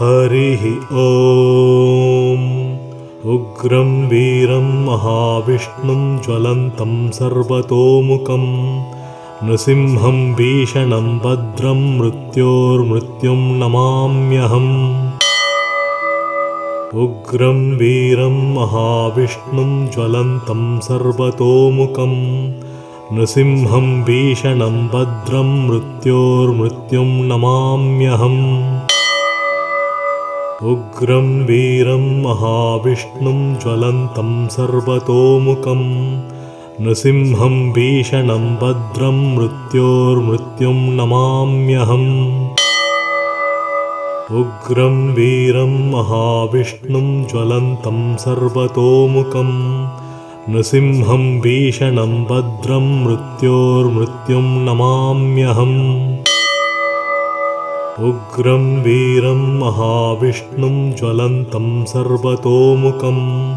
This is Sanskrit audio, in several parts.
हरिः ॐ। उग्रं वीरं महाविष्णुं ज्वलन्तं सर्वतोमुखं नृसिंहं भीषणं भद्रं मृत्योर्मृत्युं नमाम्यहम्। उग्रं वीरं महाविष्णुं ज्वलन्तं सर्वतोमुखं नृसिंहं भीषणं भद्रं मृत्योर्मृत्युं नमाम्यहम्। उग्रं वीरं महाविष्णुं ज्वलन्तं सर्वतोमुखं नृसिंहं भीषणं भद्रं मृत्योर्मृत्युं नमाम्यहम्। उग्रं वीरं महाविष्णुं ज्वलन्तं सर्वतोमुखं नृसिंहं भीषणं भद्रं मृत्योर्मृत्युं नमाम्यहम्। उग्रं वीरं महाविष्णुं ज्वलन्तं सर्वतोमुखं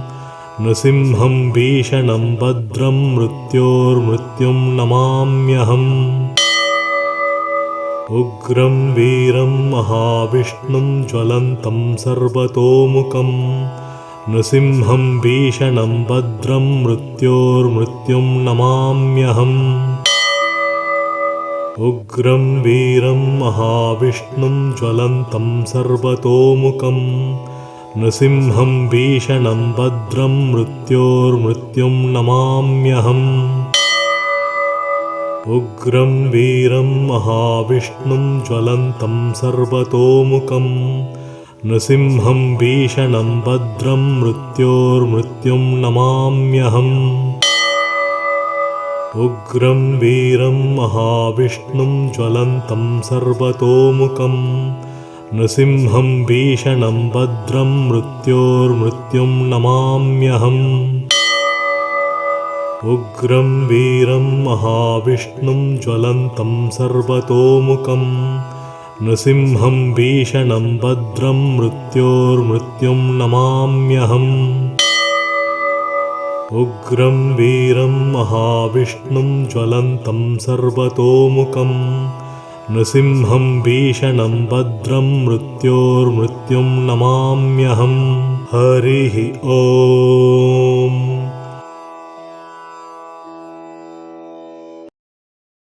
नृसिंहं भीषणं भद्रं मृत्योर्मृत्युं नमाम्यहम्। उग्रं वीरं महाविष्णुं ज्वलन्तं सर्वतोमुखं नृसिंहं भीषणं भद्रं मृत्योर्मृत्युं नमाम्यहम्। उग्रं वीरं महाविष्णुं ज्वलन्तं सर्वतोमुखं नृसिंहं भीषणं भद्रं मृत्योर्मृत्युं नमाम्यहम्। उग्रं वीरं महाविष्णुं ज्वलन्तं सर्वतोमुखं नृसिंहं भीषणं भद्रं मृत्योर्मृत्युं नमाम्यहम्। उग्रं वीरं महाविष्णुं ज्वलन्तं सर्वतोमुखं नृसिंहं भीषणं भद्रं मृत्योर्मृत्युं नमाम्यहम्। उग्रं वीरं महाविष्णुं ज्वलन्तं सर्वतोमुखं नृसिंहं भीषणं भद्रं मृत्योर्मृत्युं नमाम्यहम्। उग्रं वीरं महाविष्णुं ज्वलन्तं सर्वतोमुखं नृसिंहं भीषणं भद्रं मृत्योर्मृत्युं नमाम्यहम्। हरिः ॐ।